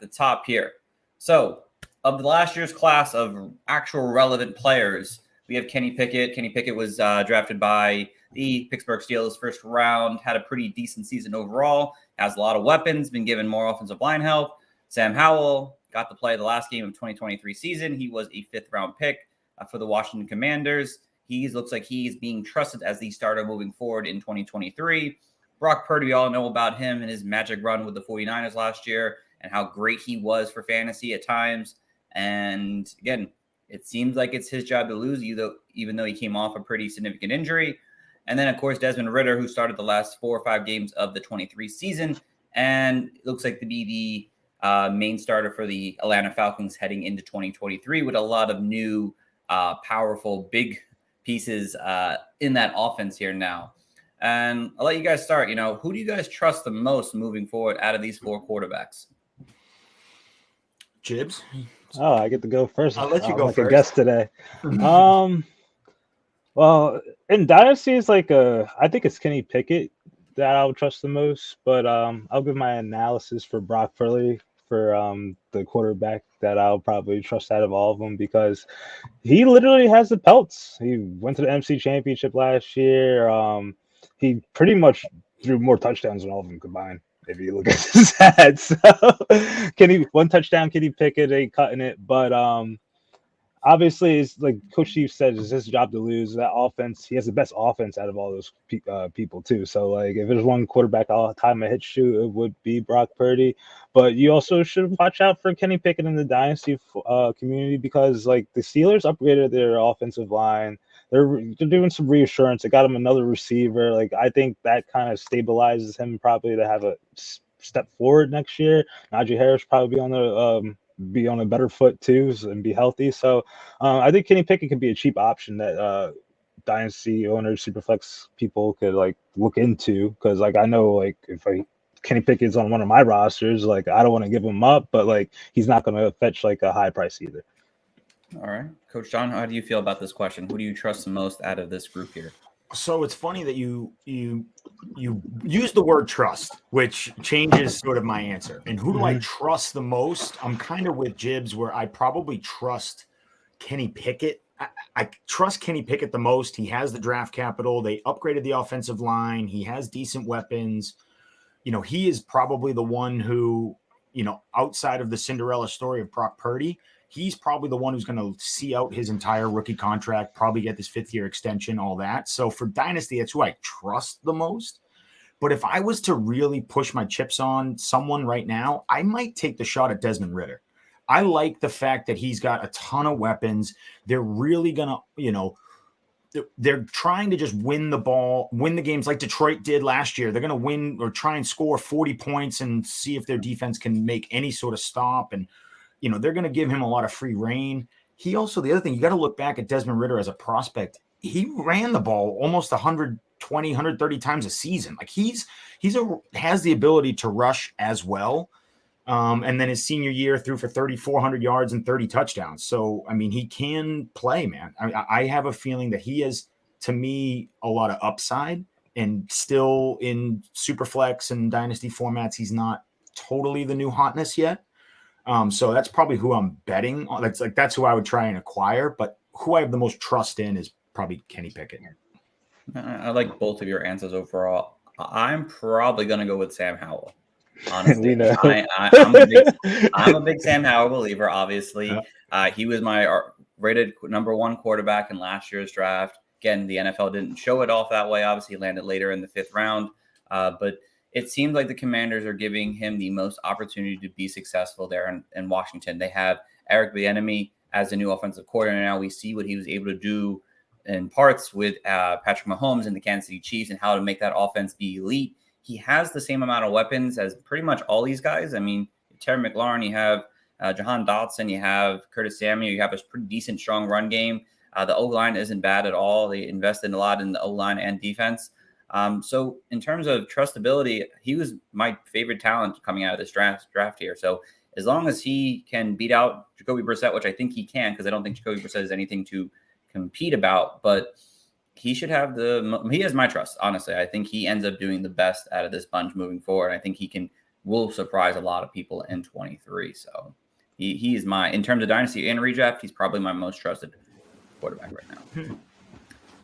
the top here. So, of the last year's class of actual relevant players, we have Kenny Pickett. Kenny Pickett was drafted by the Pittsburgh Steelers first round, had a pretty decent season overall, has a lot of weapons, been given more offensive line help. Sam Howell got to play the last game of 2023 season. He was a fifth-round pick for the Washington Commanders. He looks like he's being trusted as the starter moving forward in 2023. Brock Purdy, we all know about him and his magic run with the 49ers last year and how great he was for fantasy at times. And again, it seems like it's his job to lose, even though he came off a pretty significant injury. And then, of course, Desmond Ridder, who started the last 4 or 5 games of the 23 season and looks like to be the main starter for the Atlanta Falcons heading into 2023 with a lot of new, powerful, big pieces in that offense here now. And I'll let you guys start. Who do you guys trust the most moving forward out of these 4 quarterbacks? Jibs? Oh, I get to go first. I'll let you go like first. A guest today. Well, in Dynasty, it's I think it's Kenny Pickett that I would trust the most, but I'll give my analysis for Brock Purdy for the quarterback that I'll probably trust out of all of them because he literally has the pelts. He went to the MC Championship last year. He pretty much threw more touchdowns than all of them combined. If you look at his stats, so one touchdown, Kenny Pickett ain't cutting it. But obviously, it's like Coach Steve said, it's his job to lose. That offense, he has the best offense out of all those people too. So if there's one quarterback I'll tie my hit shoe, it would be Brock Purdy. But you also should watch out for Kenny Pickett in the dynasty community because the Steelers upgraded their offensive line. They're doing some reassurance. They got him another receiver. I think that kind of stabilizes him probably to have a step forward next year. Najee Harris probably be on a better foot too and be healthy. So I think Kenny Pickett could be a cheap option that dynasty owners, superflex people could look into because I know if Kenny Pickett's on one of my rosters, I don't want to give him up, but he's not going to fetch a high price either. All right. Coach John, how do you feel about this question? Who do you trust the most out of this group here? So it's funny that you use the word trust, which changes sort of my answer. And who do I trust the most? I'm kind of with Jibs where I probably trust Kenny Pickett. I trust Kenny Pickett the most. He has the draft capital. They upgraded the offensive line. He has decent weapons. He is probably the one who, outside of the Cinderella story of Brock Purdy, he's probably the one who's going to see out his entire rookie contract, probably get this 5th-year extension, all that. So for Dynasty, that's who I trust the most. But if I was to really push my chips on someone right now, I might take the shot at Desmond Ridder. I like the fact that he's got a ton of weapons. They're really going to, they're trying to just win the games like Detroit did last year. They're going to win or try and score 40 points and see if their defense can make any sort of stop. And they're going to give him a lot of free reign. He also, the other thing, you got to look back at Desmond Ridder as a prospect. He ran the ball almost 120, 130 times a season. Has the ability to rush as well. And then his senior year threw for 3,400 yards and 30 touchdowns. So, he can play, man. I have a feeling that he is, to me, a lot of upside and still in Superflex and Dynasty formats. He's not totally the new hotness yet. So that's probably who I'm betting on. That's who I would try and acquire, but who I have the most trust in is probably Kenny Pickett. I like both of your answers overall. I'm probably going to go with Sam Howell. Honestly, I'm a big Sam Howell believer. Obviously, he was my rated number 1 quarterback in last year's draft. Again, the NFL didn't show it off that way. Obviously, he landed later in the 5th round, but it seems like the Commanders are giving him the most opportunity to be successful there in Washington. They have Eric Bieniemy as the new offensive coordinator. Now we see what he was able to do in parts with Patrick Mahomes and the Kansas City Chiefs and how to make that offense be elite. He has the same amount of weapons as pretty much all these guys. Terry McLaurin, you have Jahan Dotson, you have Curtis Samuel, you have a pretty decent, strong run game. The O-line isn't bad at all. They invested a lot in the O-line and defense. So in terms of trustability, he was my favorite talent coming out of this draft here. So as long as he can beat out Jacoby Brissett, which I think he can, because I don't think Jacoby Brissett is anything to compete about, but he should have he has my trust. Honestly, I think he ends up doing the best out of this bunch moving forward. I think he can will surprise a lot of people in 23. So he is in terms of dynasty and redraft, he's probably my most trusted quarterback right now.